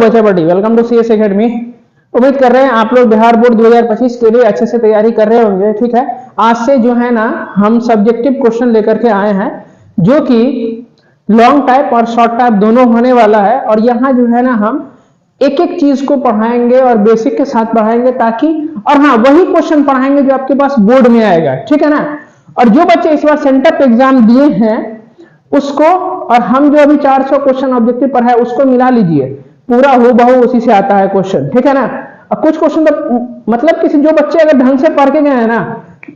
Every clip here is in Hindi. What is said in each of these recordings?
बच्चा बड़ी, वेलकम टू सीएस एकेडमी। उम्मीद कर रहे हैं आप लोग बिहार बोर्ड 2025 के लिए अच्छे से तैयारी कर रहे होंगे। ठीक है, आज से जो है ना हम सब्जेक्टिव क्वेश्चन लेकर के आए हैं जो कि लॉन्ग टाइप और शॉर्ट टाइप दोनों होने वाला है। और यहाँ जो है ना हम एक एक चीज को पढ़ाएंगे और बेसिक के साथ पढ़ाएंगे ताकि, और हाँ वही क्वेश्चन पढ़ाएंगे जो आपके पास बोर्ड में आएगा। ठीक है ना। और जो बच्चे इस बार सेंटर पे एग्जाम दिए हैं उसको और हम जो अभी 400 क्वेश्चन ऑब्जेक्टिव पर है उसको मिला लीजिए, पूरा हूबहू उसी से आता है क्वेश्चन। ठीक है ना। अब कुछ क्वेश्चन तो मतलब किसी जो बच्चे अगर ढंग से पढ़ के गए हैं ना,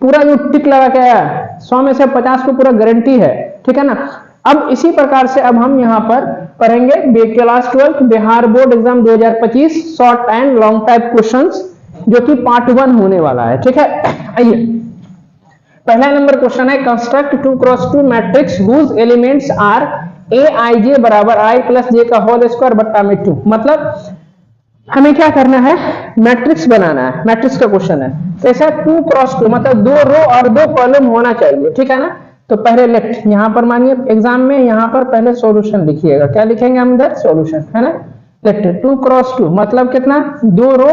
पूरा जो टिक लगा के आया 100 में से 50 को पूरा गारंटी है। ठीक है ना। अब इसी प्रकार से अब हम यहाँ पर पढ़ेंगे class 12 Bihar board exam 2025 short and long type questions जो कि पार्ट 1 होने वाला है। ठीक है, आइए पहला नंबर क्वेश्चन है construct 2x2 matrix whose elements are aij बराबर i प्लस जे का होल स्क्वायर बट्टा में 2। मतलब हमें क्या करना है, मैट्रिक्स बनाना है। मैट्रिक्स का क्वेश्चन है ऐसा 2x2 मतलब 2 रो और 2 कॉलम होना चाहिए। ठीक है ना। तो पहले लेफ्ट यहाँ पर मानिए एग्जाम में यहाँ पर पहले सॉल्यूशन लिखिएगा। क्या लिखेंगे हम इधर, सॉल्यूशन, है ना। लेफ्ट 2x2 मतलब कितना, 2 रो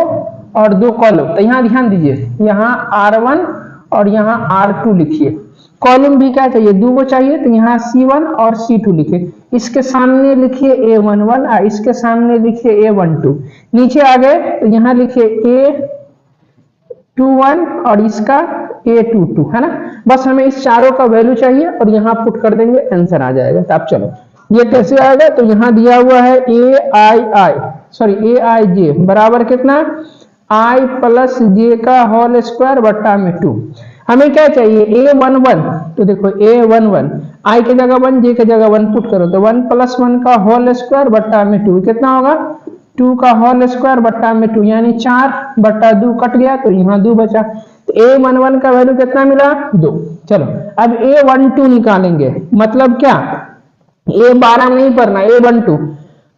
और 2 कॉलम। तो यहाँ ध्यान दीजिए, यहाँ R1 और यहाँ R2 लिखिए। कॉलम भी क्या चाहिए, 2 को चाहिए, तो यहाँ C1 और C2 लिखिए। इसके सामने लिखिए A11 और इसके सामने लिखिए A12। नीचे आ गए तो यहाँ लिखिए A21 और इसका A22, है ना। बस हमें इस चारों का वैल्यू चाहिए और यहाँ पुट कर देंगे, आंसर आ जाएगा। तो आप चलो ये कैसे आएगा, तो यहाँ दिया हुआ है aij बराबर कितना, i प्लस जे का होल स्क्वायर बट्टा में 2। हमें क्या चाहिए, A11। तो देखो A11 i की जगह 1 जे की जगह 1 पुट करो तो 1 प्लस 1 का होल स्क्वायर बट्टा में 2 कितना होगा, 2 का होल स्क्वायर बट्टा में 2 यानी 4 बट्टा 2 कट गया तो यहाँ 2 बचा। तो A11 का वैल्यू कितना मिला, 2। चलो अब A12 निकालेंगे। मतलब क्या, A12 नहीं पढ़ना, A12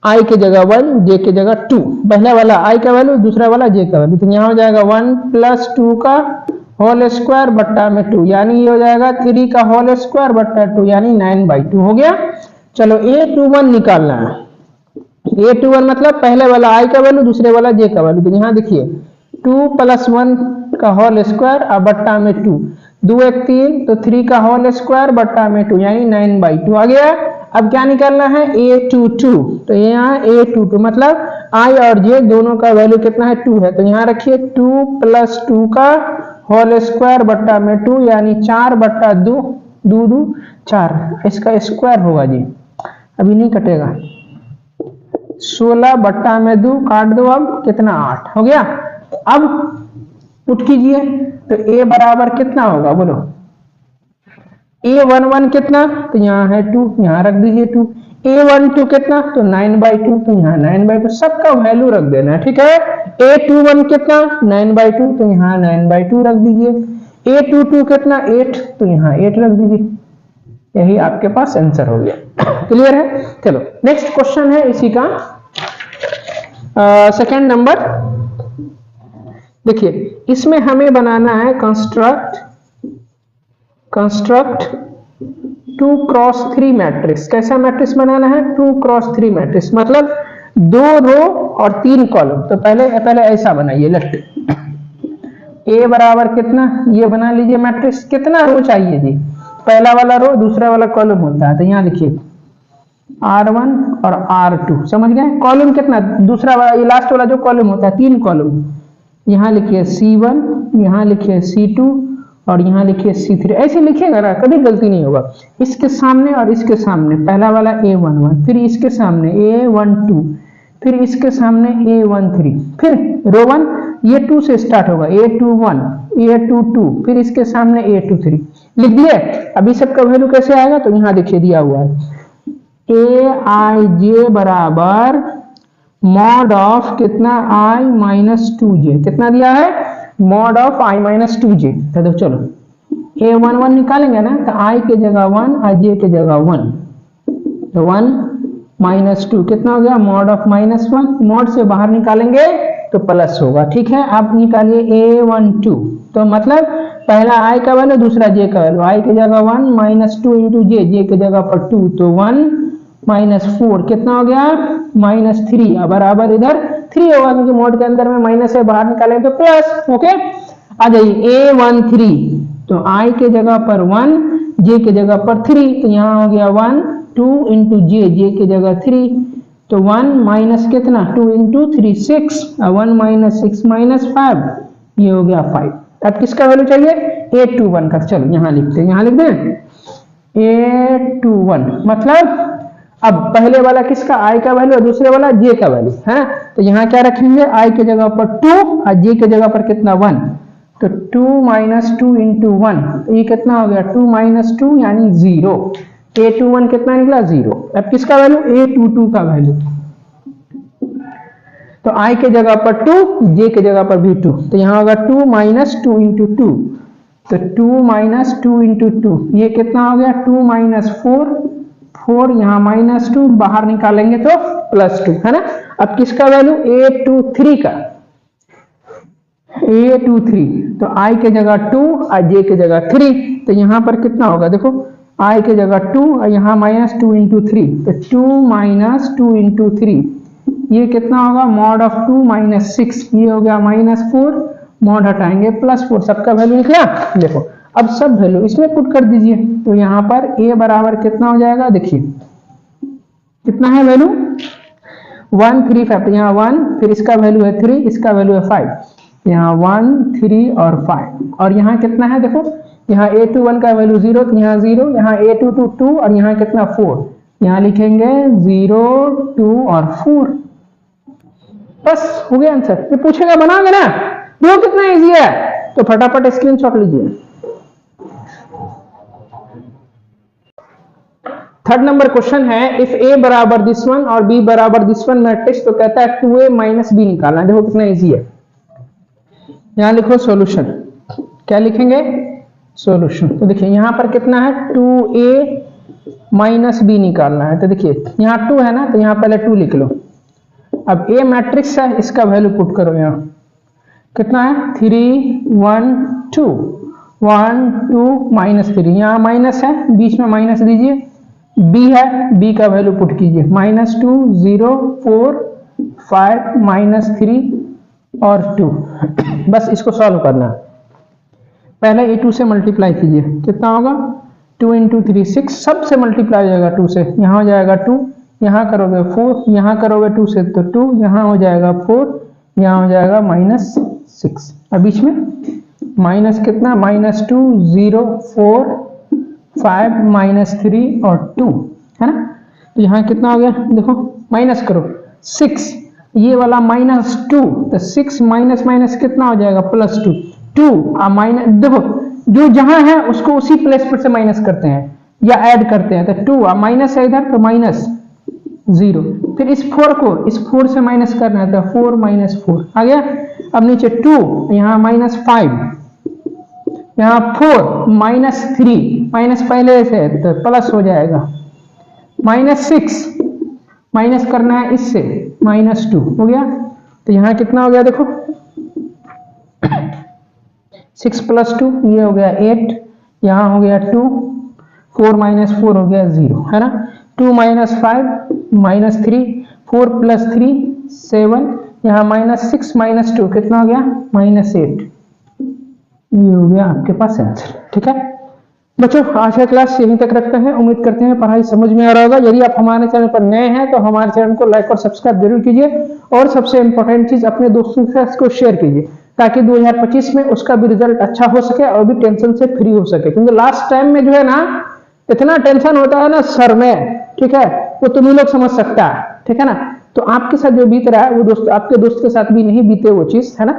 i की जगह 1 जे की जगह 2, पहला वाला i का वैल्यू दूसरा वाला j का वैल्यू। तो यहाँ हो जाएगा 1 प्लस 2 का होल स्क्वायर बट्टा में 2 यानी ये हो जाएगा 3 का होल स्क्वायर बट्टा 2 यानी 9/2 हो गया। चलो A21 निकालना है। A21 मतलब पहले वाला i का वैल्यू दूसरे वाला j का वैल्यू। तो यहाँ देखिए 2 प्लस 1 का होल स्क्वायर और बट्टा में 2, 2 1 3 तो 3 का होल स्क्वायर बट्टा में 2 यानी 9/2 आ गया। अब क्या निकालना है, A22। तो यहाँ A22 मतलब i और j दोनों का वैल्यू कितना है, 2 है। तो यहाँ रखिए 2 प्लस 2 का होल स्क्वायर बट्टा में 2 यानी 4 बट्टा 2, 2 2 4, इसका स्क्वायर होगा जी, अभी नहीं कटेगा। 16 बट्टा में 2 काट दो, अब कितना 8 हो गया। अब पुट कीजिए तो a बराबर कितना होगा बोलो, A11 कितना, तो यहाँ है 2, यहाँ रख दीजिए 2। A12 कितना, तो 9/2, तो यहाँ 9/2 सबका वैल्यू रख देना है। ठीक है। A21 कितना, 9/2, तो यहाँ 9/2 रख दीजिए। A22 कितना, 8, तो यहाँ 8 रख दीजिए। यही आपके पास आंसर हो गया। क्लियर है। चलो नेक्स्ट क्वेश्चन है इसी का सेकंड नंबर। देखिए इसमें हमें बनाना है कंस्ट्रक्ट 2x3 मैट्रिक्स। कैसा मैट्रिक्स बनाना है, 2x3 मैट्रिक्स मतलब 2 रो और 3 कॉलम। तो पहले ऐसा बनाइए, लेफ्ट a बराबर कितना, ये बना लीजिए मैट्रिक्स। कितना रो चाहिए जी, पहला वाला रो दूसरा वाला कॉलम होता है। तो यहाँ लिखिए R1 और R2, समझ गए। कॉलम कितना, दूसरा वाला ये लास्ट वाला जो कॉलम होता है 3 कॉलम। यहाँ लिखिए C1, यहाँ लिखिए C2 और यहाँ लिखिए C3। ऐसे लिखिएगा ना, कभी गलती नहीं होगा। इसके सामने और इसके सामने पहला वाला A11, फिर इसके सामने A12, फिर इसके सामने A13, फिर रो 1 ये 2 से स्टार्ट होगा, A21, A22, फिर इसके सामने A23। लिख दिए। अभी सबका वैल्यू कैसे आएगा, तो यहाँ देखिए दिया हुआ है aij बराबर मॉड ऑफ कितना, i माइनस 2j। कितना दिया है, mod of i minus 2j। तो चलो A11 निकालेंगे ना, तो i की जगह 1 और j की जगह 1, तो 1 माइनस 2 कितना हो गया, मॉड ऑफ -1। मॉड से बाहर निकालेंगे तो प्लस होगा। ठीक है। आप निकालिए A12, तो मतलब पहला i का वैल्यू दूसरा j का वैल्यू, i की जगह 1 माइनस 2 इंटू j, j की जगह पर 2, तो 1 -4 कितना हो गया -3 बराबर इधर 3 होगा क्योंकि मोड के अंदर में माइनस है, बाहर निकालें तो प्लस। ओके आ जाइए A13 तो I के जगह पर 1 J के जगह पर 3 तो यहाँ हो गया 1 2 इंटू J के जगह 3 तो 1 माइनस कितना 2 इंटू 3 6 1 माइनस 6 माइनस 5 ये हो गया 5। अब किसका वैल्यू चाहिए A21 का। चलो यहाँ लिखते हैं, यहाँ लिख दें A21 मतलब अब पहले वाला किसका I का वैल्यू और दूसरे वाला J का वैल्यू है। तो यहाँ क्या रखेंगे I के जगह पर 2 और J के जगह पर कितना 1 तो 2 माइनस 2 इंटू 1 तो ये कितना हो गया 2 माइनस 2 यानी 0। A21 कितना निकला 0। अब किसका वैल्यू A22 का वैल्यू तो I के जगह पर 2 J के जगह पर भी 2 तो यहाँ होगा 2 माइनस 2 इंटू 2 तो 2 माइनस 2 इंटू 2 ये कितना हो गया 2 माइनस 4 यहाँ माइनस 2 बाहर निकालेंगे तो प्लस 2 है ना। अब किसका वैल्यू A23 का A23 तो I के जगह 2 और J के जगह 3 तो यहाँ पर कितना होगा देखो I के जगह 2 और यहाँ माइनस 2 इंटू 3 तो 2 माइनस 2 इंटू 3 ये कितना होगा मॉड ऑफ 2 माइनस 6 ये हो गया -4 मॉड हटाएंगे +4 सबका वैल्यू निकला। देखो अब सब वैल्यू इसमें पुट कर दीजिए तो यहाँ पर A बराबर कितना हो जाएगा देखिए कितना है वैल्यू 1 3 5 यहाँ 1 फिर इसका वैल्यू है 3 इसका वैल्यू है 5 यहाँ 1 3 और 5 और यहाँ कितना है देखो यहाँ A21 का वैल्यू 0 तो यहाँ 0 यहाँ A22 2 और यहाँ कितना 4 यहाँ लिखेंगे 0 2 और 4 बस हो गया आंसर। ये पूछेगा बनाओगे ना देखो कितना इजी है तो फटाफट स्क्रीनशॉट लीजिए। थर्ड नंबर क्वेश्चन है इफ A बराबर दिस वन और B बराबर दिस वन मैट्रिक्स तो कहता है 2A माइनस B निकालना है। देखो कितना इजी है। यहां लिखो सॉल्यूशन क्या लिखेंगे सॉल्यूशन तो देखिए यहां पर कितना है 2A माइनस B निकालना है तो देखिए यहाँ 2 है ना तो यहाँ पहले 2 लिख लो। अब A मैट्रिक्स है इसका वैल्यू पुट करो यहाँ कितना है 3 1 2 1 2 -3 यहाँ माइनस है बीच में माइनस दीजिए B है B का वैल्यू पुट कीजिए -2 0 4 5 -3 और 2 बस इसको सॉल्व करना है। पहले A2 से मल्टीप्लाई कीजिए कितना होगा 2 इंटू 3 6 सब से मल्टीप्लाई हो जाएगा 2 से यहाँ हो जाएगा 2 यहाँ करोगे 4 यहाँ करोगे 2 से तो 2 यहाँ हो जाएगा 4 यहाँ हो जाएगा -6 अब बीच में माइनस कितना -2 0 4 5 -3 और 2 है ना। तो यहाँ कितना हो गया देखो माइनस करो 6 ये वाला -2 तो 6 माइनस कितना हो जाएगा +2 2 माइनस देखो जो जहां है उसको उसी प्लेस पर से माइनस करते हैं या ऐड करते हैं तो 2 माइनस है इधर तो -0 फिर इस 4 से माइनस करना है तो 4 -4 आ गया। अब नीचे 2 यहाँ -5 यहाँ 4 -3 माइनस पहले से तो प्लस हो जाएगा -6 माइनस करना है इससे -2 हो गया तो यहाँ कितना हो गया देखो 6 + 2 ये हो गया 8 यहाँ हो गया 2 4 -4 हो गया 0 है ना 2 - 5 -3 4 + 3 7 यहाँ -6 - 2 कितना हो गया -8 ये हो गया आपके पास आंसर। ठीक है बच्चों आज का क्लास यहीं तक रखते हैं। उम्मीद करते हैं पढ़ाई समझ में आ रहा होगा। यदि आप हमारे चैनल पर नए हैं तो हमारे चैनल को लाइक और सब्सक्राइब जरूर कीजिए और सबसे इंपॉर्टेंट चीज अपने दोस्तों के साथ इसको शेयर कीजिए ताकि 2025 में उसका भी रिजल्ट अच्छा हो सके और भी टेंशन से फ्री हो सके क्योंकि लास्ट टाइम में जो है ना इतना टेंशन होता है ना सर में ठीक है वो तुम लोग समझ सकता है ठीक है ना। तो आपके साथ जो बीत रहा है वो दोस्त आपके दोस्त के साथ भी नहीं बीते वो चीज है ना।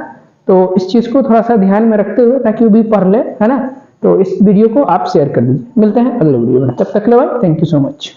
तो इस चीज को थोड़ा सा ध्यान में रखते हुए ताकि वो भी पढ़ ले है ना। तो इस वीडियो को आप शेयर कर दीजिए। मिलते हैं अगले वीडियो में तब तक के लिए थैंक यू सो मच।